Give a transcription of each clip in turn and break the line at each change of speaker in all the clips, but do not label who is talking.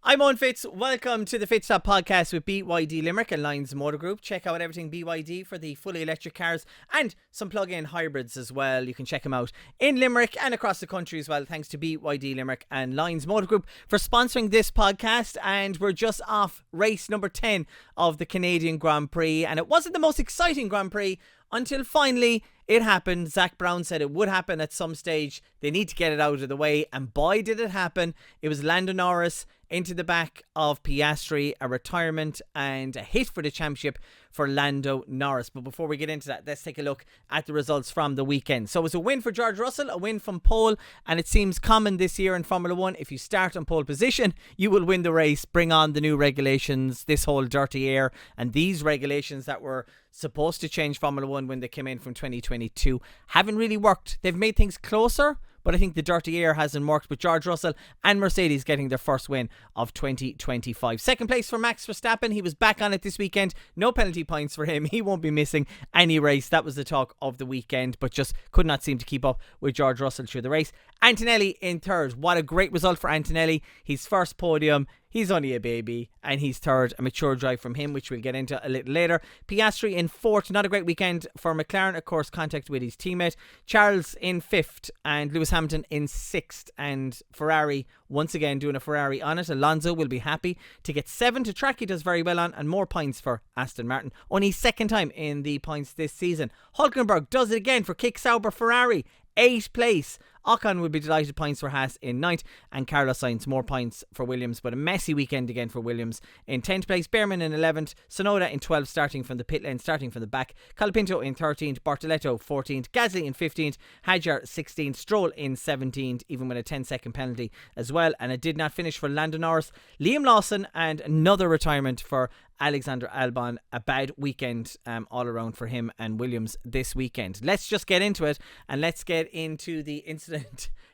I'm Owen Fitz. Welcome to the F1tzstop podcast with BYD Limerick and Lions Motor Group. Check out everything BYD for the fully electric cars and some plug-in hybrids as well. You can check them out in Limerick and across the country as well. Thanks to BYD Limerick and Lions Motor Group for sponsoring this podcast. And we're just off race number 10 of the Canadian Grand Prix. And it wasn't the most exciting Grand Prix until finally it happened. Zach Brown said it would happen at some stage. They need to get it out of the way. And boy, did it happen. It was Lando Norris into the back of Piastri, a retirement and a hit for the championship for Lando Norris. But before we get into that, let's take a look at the results from the weekend. So it was a win for George Russell, a win from pole, and it seems common this year in Formula 1. If you start on pole position, you will win the race. Bring on the new regulations, this whole dirty air, and these regulations that were supposed to change Formula 1 when they came in from 2022 haven't really worked. They've made things closer, but I think the dirty air hasn't worked, with George Russell and Mercedes getting their first win of 2025. Second place for Max Verstappen. He was back on it this weekend. No penalty points for him. He won't be missing any race. That was the talk of the weekend, but just could not seem to keep up with George Russell through the race. Antonelli in third. What a great result for Antonelli. His first podium. He's only a baby, and he's third. A mature drive from him, which we'll get into a little later. Piastri in fourth. Not a great weekend for McLaren. Of course, contact with his teammate. Charles in fifth, and Lewis Hamilton in sixth. And Ferrari, once again, doing a Ferrari on it. Alonso will be happy to get seventh. A track he does very well on, and more points for Aston Martin. Only second time in the points this season. Hulkenberg does it again for Kick Sauber Ferrari. 8th place. Ocon would be delighted. Points for Haas in 9th, and Carlos Sainz more points for Williams, but a messy weekend again for Williams. In 10th place, Behrman in 11th, Tsunoda in 12th, starting from the pit lane, starting from the back, Colapinto in 13th, Bortoleto 14th, Gasly in 15th, Hadjar 16th, Stroll in 17th, even with a 10-second penalty as well. And it did not finish for Lando Norris, Liam Lawson, and another retirement for Alexander Albon. A bad weekend all around for him and Williams this weekend. Let's just get into it, and let's get into the incident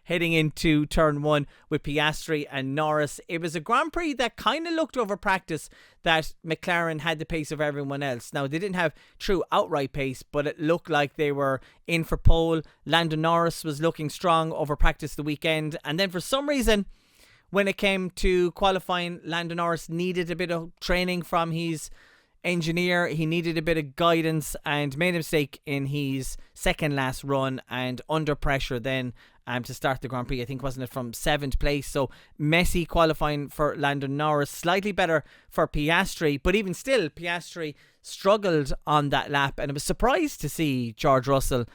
heading into turn 1 with Piastri and Norris. It was a Grand Prix that kind of looked over practice that McLaren had the pace of everyone else. Now, they didn't have true outright pace, but it looked like they were in for pole. Lando Norris was looking strong over practice the weekend, and then for some reason, when it came to qualifying, Lando Norris needed a bit of training from his engineer. He needed a bit of guidance and made a mistake in his second last run, and under pressure then to start the Grand Prix. I think, wasn't it from 7th place? So messy qualifying for Lando Norris. Slightly better for Piastri, but even still Piastri struggled on that lap, and I was surprised to see George Russell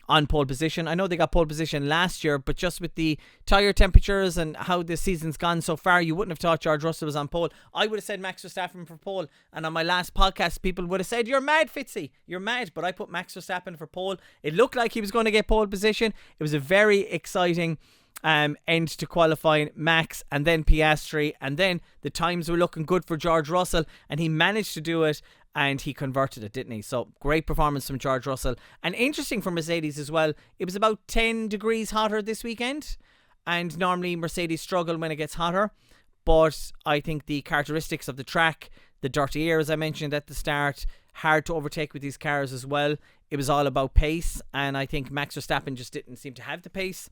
on pole position. I know they got pole position last year, but just with the tyre temperatures and how the season's gone so far, you wouldn't have thought George Russell was on pole. I would have said Max Verstappen for pole, and on my last podcast people would have said, "You're mad, Fitzy, you're mad," but I put Max Verstappen for pole. It looked like he was going to get pole position. It was a very exciting end to qualifying. Max and then Piastri, and then the times were looking good for George Russell, and he managed to do it, and he converted it, didn't he? So great performance from George Russell. And interesting for Mercedes as well. It was about 10 degrees hotter this weekend, and normally Mercedes struggle when it gets hotter, but I think the characteristics of the track, the dirty air as I mentioned at the start, hard to overtake with these cars as well. It was all about pace, and I think Max Verstappen just didn't seem to have the pace,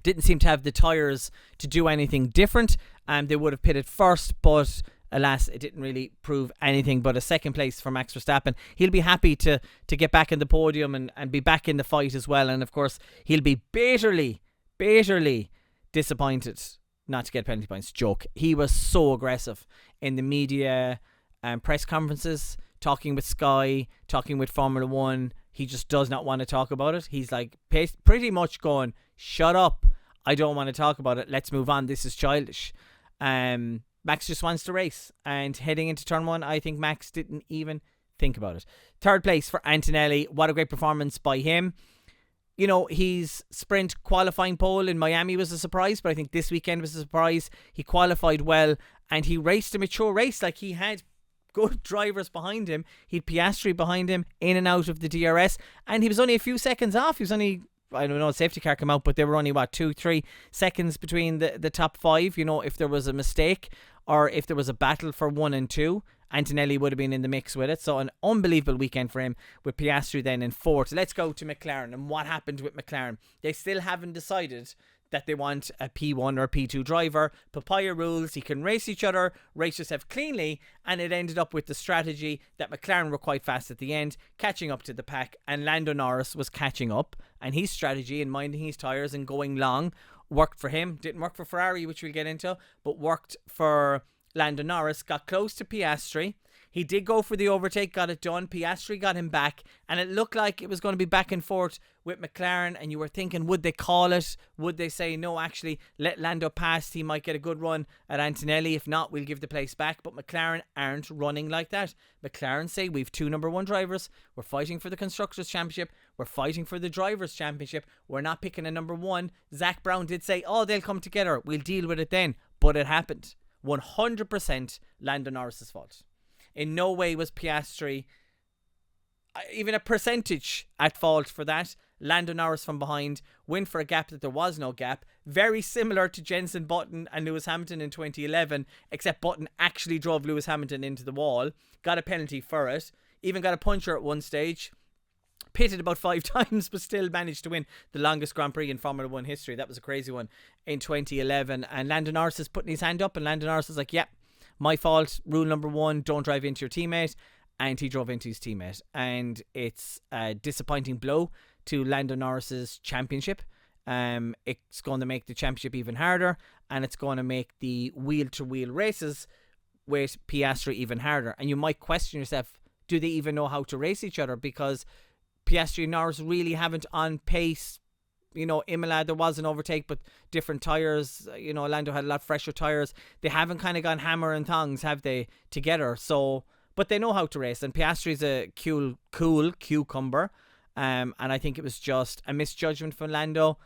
didn't seem to have the tyres to do anything different. They would have pitted first, but alas, it didn't really prove anything but a second place for Max Verstappen. He'll be happy to get back in the podium and be back in the fight as well. And of course, he'll be bitterly disappointed not to get penalty points. Joke. He was so aggressive in the media press conferences, talking with Sky, talking with Formula 1. He just does not want to talk about it. He's like pretty much going, "Shut up. I don't want to talk about it. Let's move on. This is childish." Max just wants to race, and heading into turn 1, I think Max didn't even think about it. Third place for Antonelli. What a great performance by him. You know, his sprint qualifying pole in Miami was a surprise, but I think this weekend was a surprise. He qualified well, and he raced a mature race. Like, he had good drivers behind him. He had Piastri behind him in and out of the DRS, and he was only a few seconds off. He was only, I don't know, safety car came out, but they were only 2-3 seconds between the top 5. You know, if there was a mistake or if there was a battle for 1 and 2, Antonelli would have been in the mix with it. So an unbelievable weekend for him, with Piastri then in 4th. Let's go to McLaren and what happened with McLaren. They still haven't decided that they want a P1 or P2 driver. Papaya rules, he can race each other, race yourself cleanly, and it ended up with the strategy that McLaren were quite fast at the end, catching up to the pack, and Lando Norris was catching up, and his strategy in minding his tyres and going long worked for him. Didn't work for Ferrari, which we'll get into, but worked for Lando Norris. Got close to Piastri. He did go for the overtake, got it done. Piastri got him back, and it looked like it was going to be back and forth with McLaren, and you were thinking, would they call it? Would they say, no, actually, let Lando pass, he might get a good run at Antonelli. If not, we'll give the place back. But McLaren aren't running like that. McLaren say, we've 2 number 1 drivers. We're fighting for the Constructors' Championship. We're fighting for the Drivers' Championship. We're not picking a number 1. Zach Brown did say, oh, they'll come together. We'll deal with it then. But it happened. 100% Lando Norris's fault. In no way was Piastri even a percentage at fault for that. Lando Norris from behind, win for a gap that there was no gap. Very similar to Jenson Button and Lewis Hamilton in 2011, except Button actually drove Lewis Hamilton into the wall. Got a penalty for it. Even got a puncture at one stage. Pitted about 5 times, but still managed to win the longest Grand Prix in Formula 1 history. That was a crazy one in 2011. And Lando Norris is putting his hand up, and Lando Norris is like, yep, my fault. Rule number 1, don't drive into your teammate. And he drove into his teammate. And it's a disappointing blow to Lando Norris's championship. It's going to make the championship even harder, and it's going to make the wheel-to-wheel races with Piastri even harder. And you might question yourself, do they even know how to race each other? Because Piastri and Norris really haven't on pace. You know, Imola, there was an overtake, but different tyres. You know, Lando had a lot fresher tyres. They haven't kind of gone hammer and tongs, have they, together? So, but they know how to race. And Piastri's a cool cucumber. And I think it was just a misjudgment from Lando.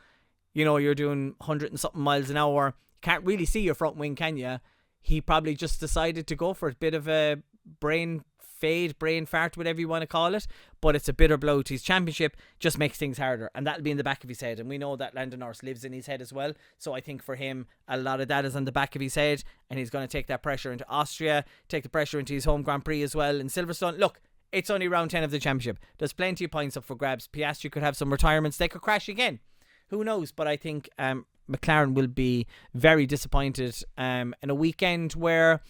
You know, you're doing 100 and something miles an hour. Can't really see your front wing, can you? He probably just decided to go for it. Bit of a brain fart, whatever you want to call it. But it's a bitter blow to his championship. Just makes things harder. And that'll be in the back of his head. And we know that Lando Norris lives in his head as well. So I think for him, a lot of that is on the back of his head. And he's going to take that pressure into Austria. Take the pressure into his home Grand Prix as well in Silverstone. Look, it's only round 10 of the championship. There's plenty of points up for grabs. Piastri could have some retirements. They could crash again. Who knows? But I think McLaren will be very disappointed in a weekend where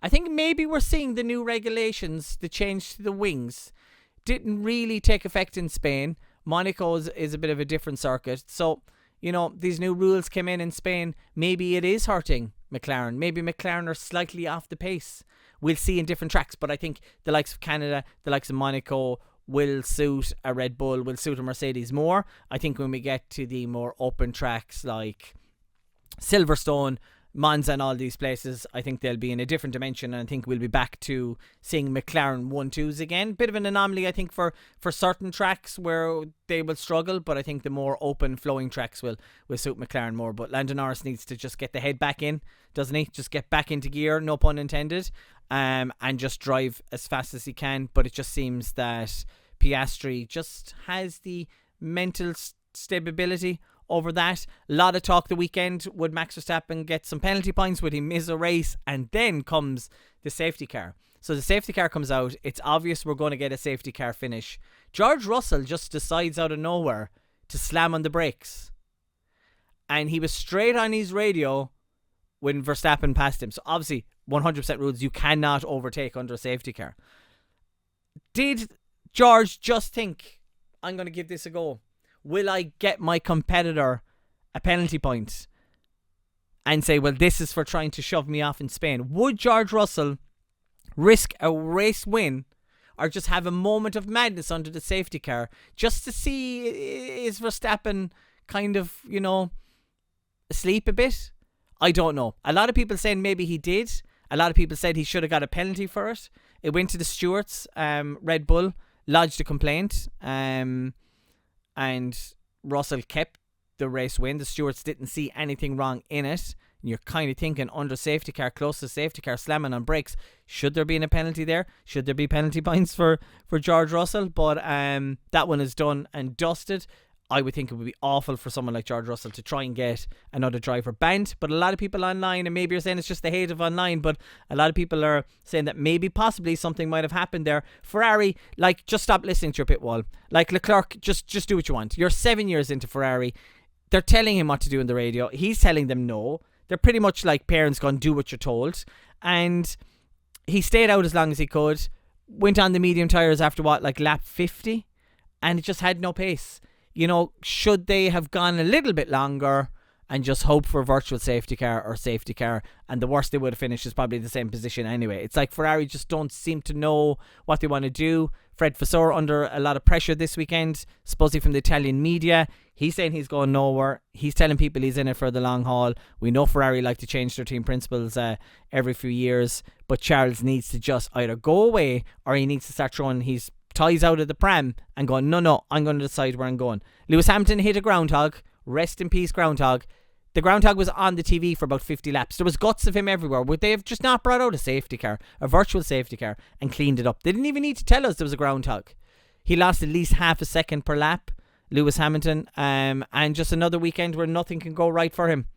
I think maybe we're seeing the new regulations, the change to the wings, didn't really take effect in Spain. Monaco is a bit of a different circuit. So, you know, these new rules came in Spain. Maybe it is hurting McLaren. Maybe McLaren are slightly off the pace. We'll see in different tracks, but I think the likes of Canada, the likes of Monaco will suit a Red Bull, will suit a Mercedes more. I think when we get to the more open tracks like Silverstone, Monza and all these places, I think they'll be in a different dimension, and I think we'll be back to seeing McLaren 1-2s again. Bit of an anomaly, I think, for certain tracks where they will struggle, but I think the more open flowing tracks will suit McLaren more. But Lando Norris needs to just get the head back in, doesn't he? Just get back into gear, no pun intended, and just drive as fast as he can. But it just seems that Piastri just has the mental stability over that. A lot of talk the weekend, would Max Verstappen get some penalty points, would he miss a race? And then comes the safety car. So the safety car comes out, it's obvious we're going to get a safety car finish. George Russell just decides out of nowhere to slam on the brakes, and he was straight on his radio when Verstappen passed him. So obviously 100% rules, you cannot overtake under a safety car. Did George just think, I'm going to give this a go? Will I get my competitor a penalty point? And say, well, this is for trying to shove me off in Spain. Would George Russell risk a race win, or just have a moment of madness under the safety car just to see, is Verstappen kind of, you know, asleep a bit? I don't know. A lot of people saying maybe he did. A lot of people said he should have got a penalty for it. It went to the stewards. Red Bull lodged a complaint. And Russell kept the race win. The stewards didn't see anything wrong in it. And you're kind of thinking, under safety car, close to safety car, slamming on brakes, should there be a penalty there? Should there be penalty points for George Russell? But that one is done and dusted. I would think it would be awful for someone like George Russell to try and get another driver banned. But a lot of people online, and maybe you're saying it's just the hate of online, but a lot of people are saying that maybe possibly something might have happened there. Ferrari, like, just stop listening to your pit wall. Like Leclerc, just do what you want. You're 7 years into Ferrari. they're telling him what to do on the radio. He's telling them no. They're pretty much like parents going, do what you're told. And he stayed out as long as he could. Went on the medium tyres after lap 50. And it just had no pace. You know, should they have gone a little bit longer and just hope for a virtual safety car or safety car, and the worst they would have finished is probably the same position anyway. It's like Ferrari just don't seem to know what they want to do. Fred Vasseur under a lot of pressure this weekend, supposedly from the Italian media. He's saying he's going nowhere. He's telling people he's in it for the long haul. We know Ferrari like to change their team principles every few years, but Charles needs to just either go away or he needs to start throwing his toys out of the pram and going, no, I'm going to decide where I'm going. Lewis Hamilton hit a groundhog. Rest in peace, groundhog. The groundhog was on the TV for about 50 laps. There was guts of him everywhere. Would they have just not brought out a safety car, a virtual safety car, and cleaned it up? They didn't even need to tell us there was a groundhog. He lost at least half a second per lap, Lewis Hamilton, and just another weekend where nothing can go right for him.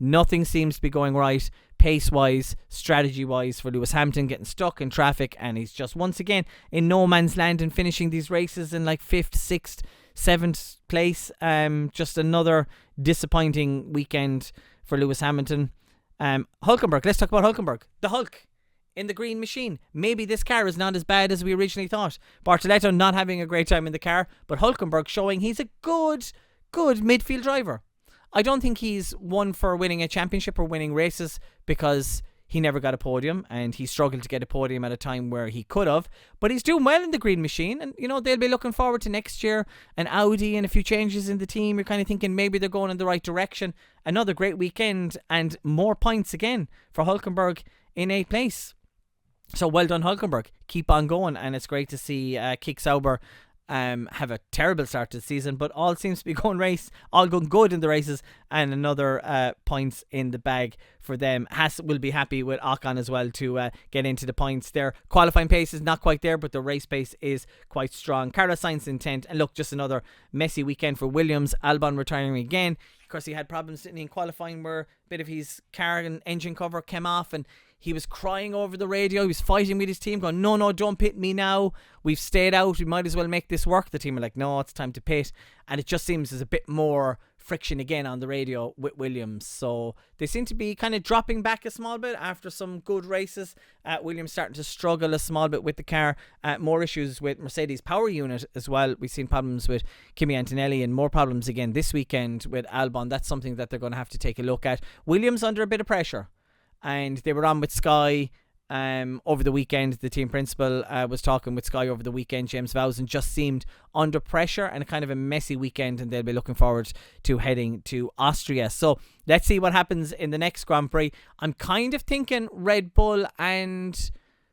Nothing seems to be going right, pace-wise, strategy-wise, for Lewis Hamilton, getting stuck in traffic, and he's just once again in no man's land and finishing these races in 5th, 6th, 7th place. Just another disappointing weekend for Lewis Hamilton. Hulkenberg, let's talk about Hulkenberg. The Hulk in the green machine. Maybe this car is not as bad as we originally thought. Bartoletto not having a great time in the car, but Hulkenberg showing he's a good midfield driver. I don't think he's one for winning a championship or winning races because he never got a podium and he struggled to get a podium at a time where he could have. But he's doing well in the green machine, and they'll be looking forward to next year, and Audi and a few changes in the team. You're kind of thinking maybe they're going in the right direction. Another great weekend and more points again for Hulkenberg in 8th place. So well done, Hulkenberg. Keep on going, and it's great to see Kick Sauber have a terrible start to the season, but all seems to be all going good in the races, and another points in the bag for them. Haas will be happy with Ocon as well to get into the points. Their qualifying pace is not quite there, but the race pace is quite strong. Carlos Sainz in 10th, and look, just another messy weekend for Williams. Albon retiring again. Of course, he had problems sitting in qualifying where a bit of his car and engine cover came off, and he was crying over the radio. He was fighting with his team, going, no, don't pit me now. We've stayed out. We might as well make this work. The team were like, no, it's time to pit. And it just seems there's a bit more friction again on the radio with Williams. So they seem to be kind of dropping back a small bit after some good races. Williams starting to struggle a small bit with the car. More issues with Mercedes power unit as well. We've seen problems with Kimi Antonelli and more problems again this weekend with Albon. That's something that they're going to have to take a look at. Williams under a bit of pressure. And they were on with Sky over the weekend. The team principal was talking with Sky over the weekend. James Vowson just seemed under pressure and kind of a messy weekend, and they'll be looking forward to heading to Austria. So let's see what happens in the next Grand Prix. I'm kind of thinking Red Bull and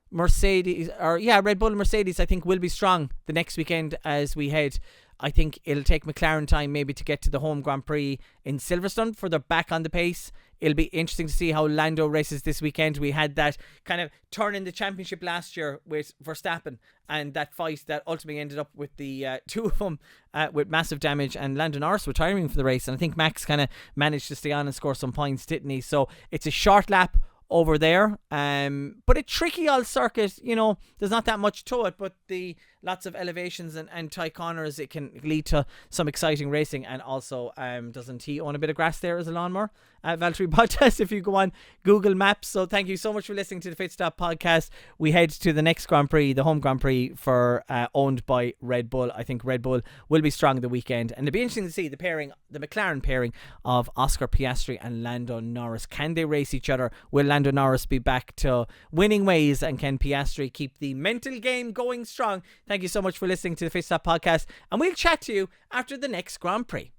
Mercedes, Red Bull and Mercedes I think will be strong the next weekend as we head. I think it'll take McLaren time maybe to get to the home Grand Prix in Silverstone for they're back on the pace. It'll be interesting to see how Lando races this weekend. We had that kind of turn in the championship last year with Verstappen, and that fight that ultimately ended up with the two of them with massive damage and Lando Norris retiring for the race. And I think Max kind of managed to stay on and score some points, didn't he? So it's a short lap over there, but a tricky old circuit. There's not that much to it, but the lots of elevations and tight corners, it can lead to some exciting racing. And also, doesn't he own a bit of grass there as a lawnmower? Valtteri Bottas, if you go on Google Maps. So thank you so much for listening to the F1tzstop podcast. We head to the next Grand Prix, the home Grand Prix for owned by Red Bull. I think Red Bull will be strong the weekend, and it'll be interesting to see the McLaren pairing of Oscar Piastri and Lando Norris. Can they race each other? Will Lando Norris be back to winning ways, and can Piastri keep the mental game going strong? Thank you so much for listening to the F1tzstop podcast, and we'll chat to you after the next Grand Prix.